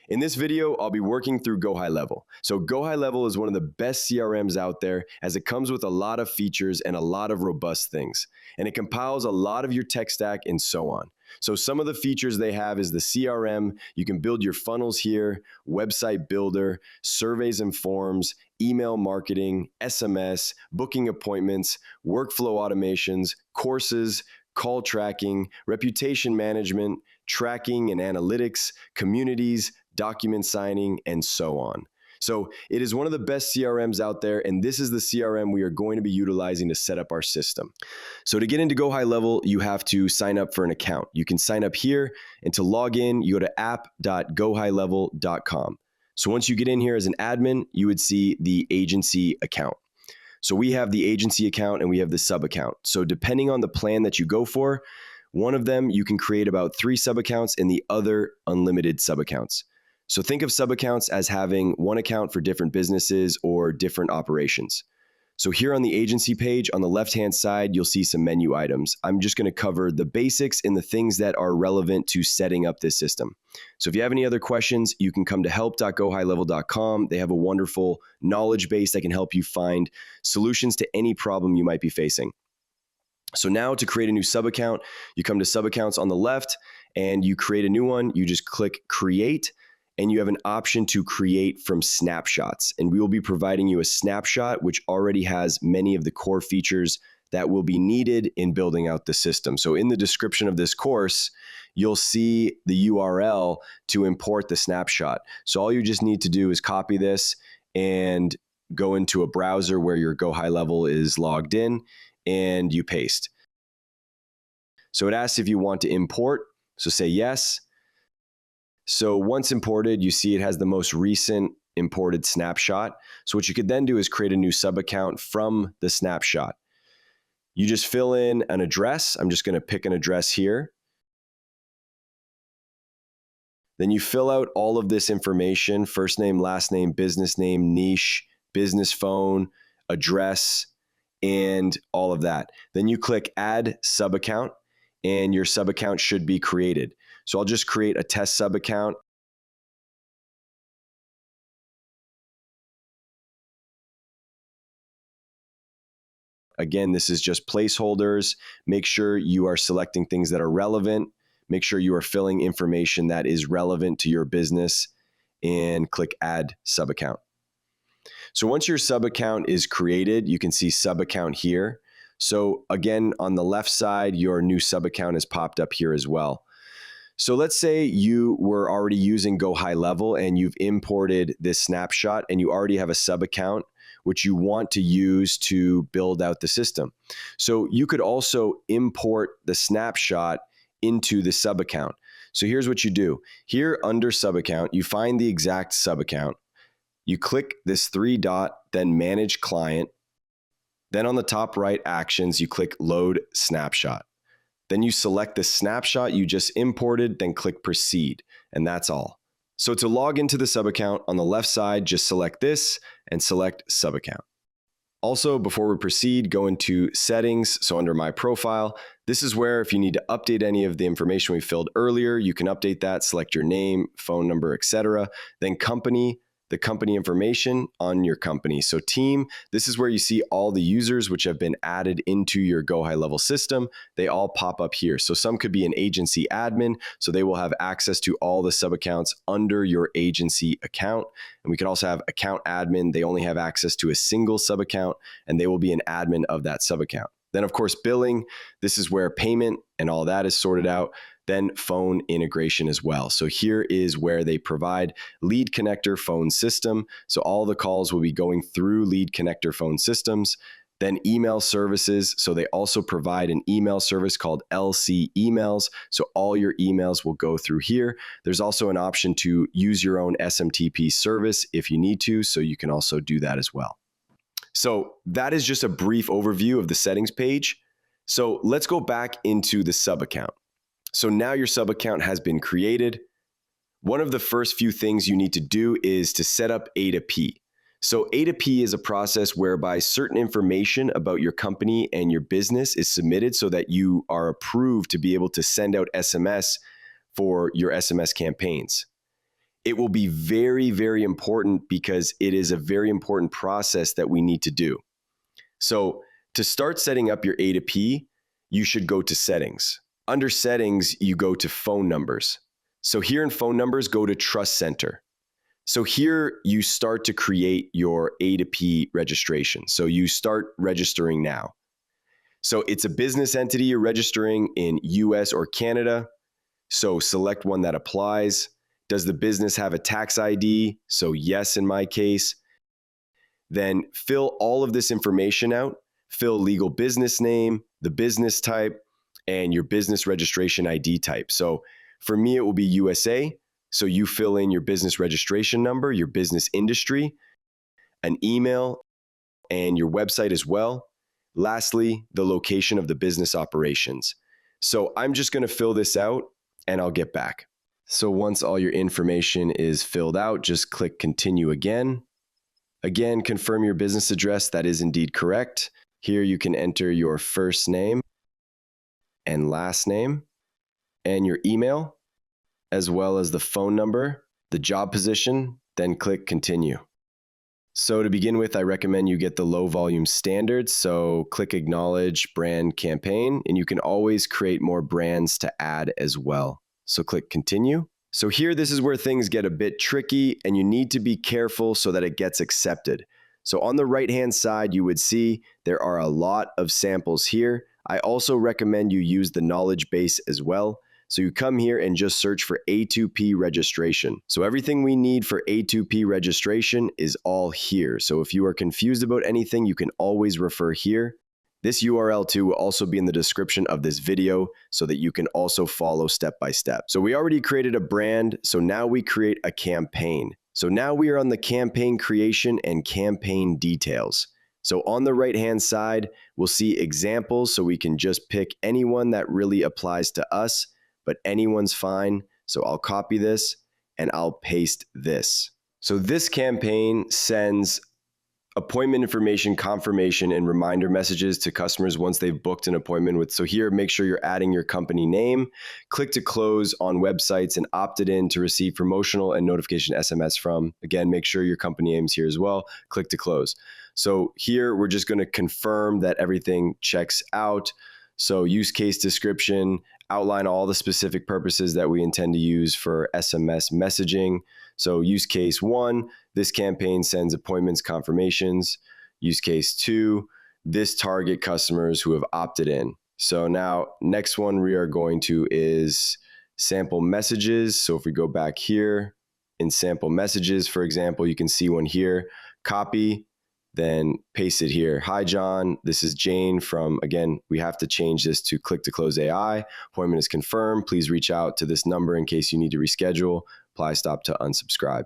In this video, I'll be working through GoHighLevel. So GoHighLevel is one of the best CRMs out there as it comes with a lot of features and a lot of robust things. And it compiles a lot of your tech stack and so on. So some of the features they have is the CRM. You can build your funnels here, website builder, surveys and forms, email marketing, SMS, booking appointments, workflow automations, courses, call tracking, reputation management, tracking and analytics, communities, document signing, and so on. So it is one of the best CRMs out there, and this is the CRM we are going to be utilizing to set up our system. So to get into GoHighLevel, you have to sign up for an account. You can sign up here, and to log in, you go to app.gohighlevel.com. So once you get in here as an admin, you would see the agency account. So we have the agency account and we have the sub account. So depending on the plan that you go for, one of them you can create about 3 sub accounts and the other unlimited sub accounts. So think of sub accounts as having one account for different businesses or different operations. So here on the agency page, on the left-hand side, you'll see some menu items. I'm just going to cover the basics and the things that are relevant to setting up this system. So if you have any other questions, you can come to help.gohighlevel.com. They have a wonderful knowledge base that can help you find solutions to any problem you might be facing. So now to create a new sub account, you come to sub accounts on the left and you create a new one. You just click create. And you have an option to create from snapshots. And we will be providing you a snapshot, which already has many of the core features that will be needed in building out the system. So in the description of this course, you'll see the URL to import the snapshot. So all you just need to do is copy this and go into a browser where your GoHighLevel is logged in, and you paste. So it asks if you want to import. So say yes. So once imported, you see it has the most recent imported snapshot. So what you could then do is create a new sub account from the snapshot. You just fill in an address. I'm just going to pick an address here. Then you fill out all of this information: first name, last name, business name, niche, business phone, address, and all of that. Then you click add sub account and your sub account should be created. So I'll just create a test sub account. Again, this is just placeholders. Make sure you are selecting things that are relevant. Make sure you are filling information that is relevant to your business and click add sub account. So once your sub account is created, you can see sub account here. So again, on the left side, your new sub account has popped up here as well. So let's say you were already using GoHighLevel and you've imported this snapshot and you already have a sub account which you want to use to build out the system. So you could also import the snapshot into the sub account. So here's what you do. Here under sub account, you find the exact sub account. You click this 3 dot, then manage client. Then on the top right actions, you click load snapshot. Then you select the snapshot you just imported, then click proceed, and that's all. So to log into the sub account on the left side, just select this and select sub account. Also, before we proceed, go into settings. So under my profile, this is where if you need to update any of the information we filled earlier, you can update that, select your name, phone number, etc. Then company, the company information on your company. So team, this is where you see all the users which have been added into your GoHighLevel system. They all pop up here. So some could be an agency admin, so they will have access to all the sub accounts under your agency account. And we could also have account admin. They only have access to a single sub account and they will be an admin of that sub account. Then of course, billing, this is where payment and all that is sorted out. Then phone integration as well. So here is where they provide lead connector phone system. So all the calls will be going through lead connector phone systems. Then email services. So they also provide an email service called LC emails. So all your emails will go through here. There's also an option to use your own SMTP service if you need to. So you can also do that as well. So that is just a brief overview of the settings page. So let's go back into the sub account. So now your sub account has been created. One of the first few things you need to do is to set up A to P. So A to P is a process whereby certain information about your company and your business is submitted so that you are approved to be able to send out SMS for your SMS campaigns. it will be very, very important because it is a very important process that we need to do. So to start setting up your A2P, you should go to settings. Under settings, you go to phone numbers. So here in phone numbers, go to Trust Center. So here you start to create your A2P registration. So you start registering now. So it's a business entity you're registering in US or Canada. So select one that applies. Does the business have a tax ID? So yes, in my case. Then fill all of this information out. Fill legal business name, the business type, and your business registration ID type. So for me, it will be USA. So you fill in your business registration number, your business industry, an email, and your website as well. Lastly, the location of the business operations. So I'm just going to fill this out and I'll get back. So once all your information is filled out, just click continue again. Again, confirm your business address. That is indeed correct. Here you can enter your first name and last name and your email, as well as the phone number, the job position, then click continue. So to begin with, I recommend you get the low volume standard. So click acknowledge brand campaign, and you can always create more brands to add as well. So click continue. So here, this is where things get a bit tricky and you need to be careful so that it gets accepted. So on the right-hand side, you would see there are a lot of samples here. I also recommend you use the knowledge base as well. So you come here and just search for A2P registration. So everything we need for A2P registration is all here. So if you are confused about anything, you can always refer here. This URL too will also be in the description of this video so that you can also follow step by step. So we already created a brand, so now we create a campaign. So now we are on the campaign creation and campaign details. So on the right-hand side, we'll see examples, so we can just pick anyone that really applies to us, but anyone's fine. So I'll copy this and I'll paste this. So this campaign sends appointment information, confirmation, and reminder messages to customers once they've booked an appointment with. So here, make sure you're adding your company name, click to close on websites and opted in to receive promotional and notification SMS from. Again, make sure your company name's here as well. Click to close. So here, we're just going to confirm that everything checks out. So use case description, outline all the specific purposes that we intend to use for SMS messaging. So use case 1, this campaign sends appointments confirmations. Use case 2, this target customers who have opted in. So now next one we are going to is sample messages. So if we go back here in sample messages, for example, you can see one here, copy, then paste it here. Hi, John. This is Jane from, again, we have to change this to click to close AI. Appointment is confirmed. Please reach out to this number in case you need to reschedule. Apply, stop to unsubscribe.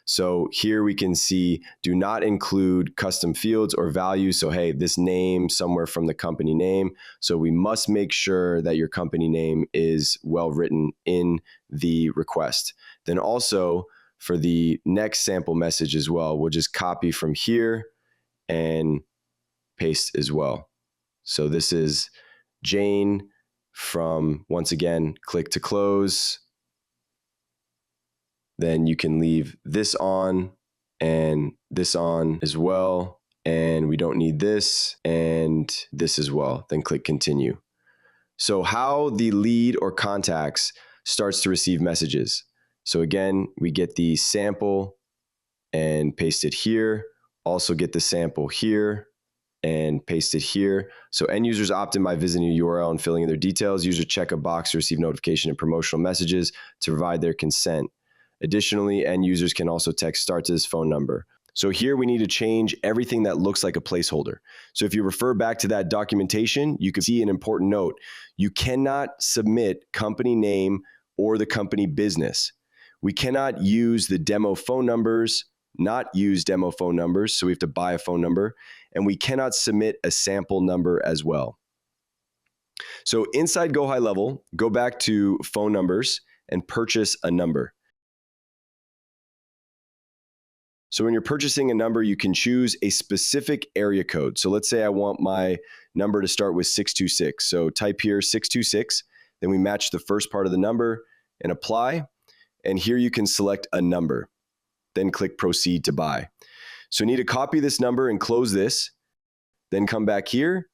So here we can see do not include custom fields or values. So hey, this name somewhere from the company name. So we must make sure that your company name is well written in the request. Then also for the next sample message as well, we'll just copy from here and paste as well. So this is Jane from, once again, click to close. Then you can leave this on and this on as well. And we don't need this and this as well. Then click continue. So how the lead or contacts starts to receive messages. So again, we get the sample and paste it here. Also get the sample here and paste it here. So end users opt in by visiting a URL and filling in their details. Users check a box to receive notification and promotional messages to provide their consent. Additionally, end users can also text start to this phone number. So here we need to change everything that looks like a placeholder. So if you refer back to that documentation, you can see an important note. You cannot submit company name or the company business. We cannot use the demo phone numbers, not use demo phone numbers, so we have to buy a phone number, and we cannot submit a sample number as well. So inside GoHighLevel, go back to phone numbers and purchase a number. So when you're purchasing a number, you can choose a specific area code. So let's say I want my number to start with 626. So type here 626, then we match the first part of the number and apply. And here you can select a number, then click proceed to buy. So we need to copy this number and close this, then come back here.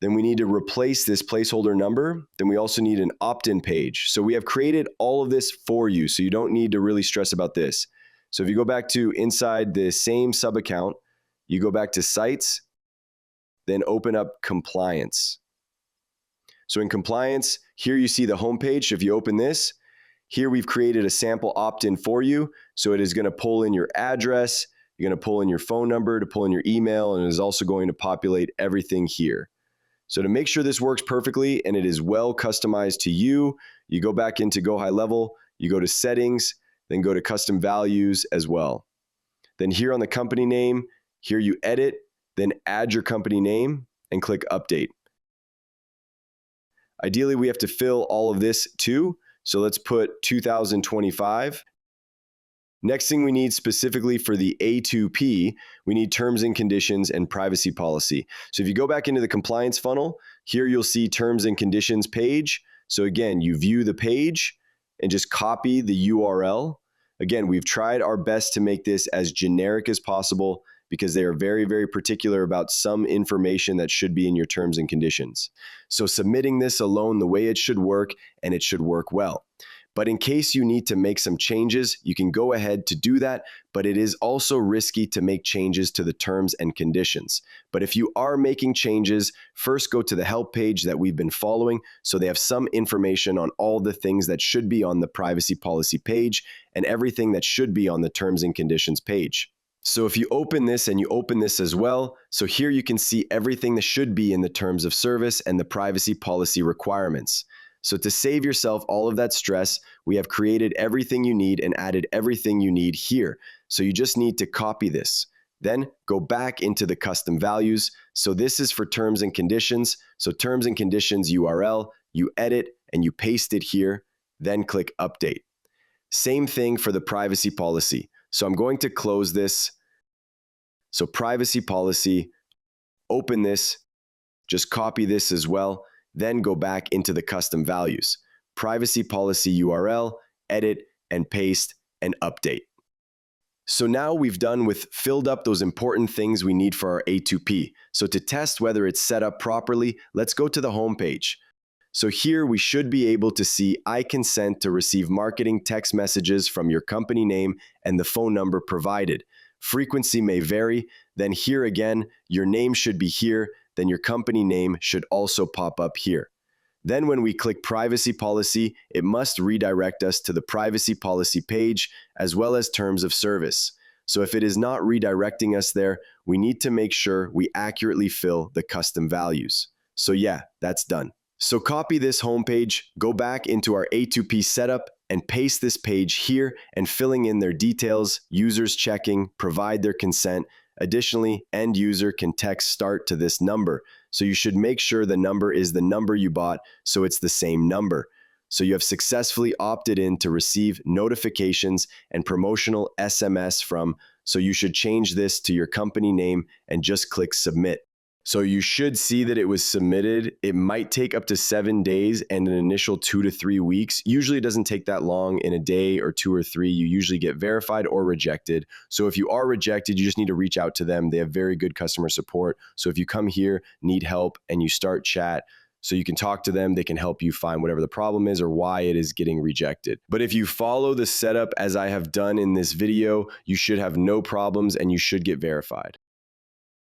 Then we need to replace this placeholder number. Then we also need an opt-in page. So we have created all of this for you, so you don't need to really stress about this. So if you go back to inside the same Subaccount, you go back to sites, then open up compliance. So in compliance, here you see the homepage. If you open this, here we've created a sample opt-in for you. So it is going to pull in your address, you're going to pull in your phone number, to pull in your email, and it is also going to populate everything here. So to make sure this works perfectly and it is well customized to you, you go back into GoHighLevel, you go to settings, then go to custom values as well. Then here on the company name, here you edit, then add your company name and click update. Ideally, we have to fill all of this too. So let's put 2025. Next thing we need specifically for the A2P, we need terms and conditions and privacy policy. So if you go back into the compliance funnel, here you'll see terms and conditions page. So again, you view the page and just copy the URL. Again, we've tried our best to make this as generic as possible because they are very, very particular about some information that should be in your terms and conditions. So submitting this alone the way it should work, and it should work well. But in case you need to make some changes, you can go ahead to do that, but it is also risky to make changes to the terms and conditions. But if you are making changes, first go to the help page that we've been following, so they have some information on all the things that should be on the privacy policy page and everything that should be on the terms and conditions page. So if you open this and you open this as well, so here you can see everything that should be in the terms of service and the privacy policy requirements. So to save yourself all of that stress, we have created everything you need and added everything you need here. So you just need to copy this. Then go back into the custom values. So this is for terms and conditions. So terms and conditions URL, you edit and you paste it here, then click update. Same thing for the privacy policy. So I'm going to close this. So privacy policy, open this, just copy this as well. Then go back into the custom values. Privacy policy URL, edit and paste and update. So now we've done with filled up those important things we need for our A2P. So to test whether it's set up properly, let's go to the home page. So here we should be able to see I consent to receive marketing text messages from your company name and the phone number provided. Frequency may vary. Then here again, your name should be here. Then your company name should also pop up here. Then when we click privacy policy, it must redirect us to the privacy policy page as well as terms of service. So if it is not redirecting us there, we need to make sure we accurately fill the custom values. So yeah, that's done. So copy this homepage, go back into our A2P setup and paste this page here and filling in their details, users checking, provide their consent. Additionally, end user can text start to this number. So you should make sure the number is the number you bought, so it's the same number. So you have successfully opted in to receive notifications and promotional SMS from, so you should change this to your company name and just click submit. So you should see that it was submitted. It might take up to 7 days and an initial 2 to 3 weeks. Usually it doesn't take that long. In a day or 2 or 3, you usually get verified or rejected. So if you are rejected, you just need to reach out to them. They have very good customer support. So if you come here, need help, and you start chat, so you can talk to them, they can help you find whatever the problem is or why it is getting rejected. But if you follow the setup as I have done in this video, you should have no problems and you should get verified.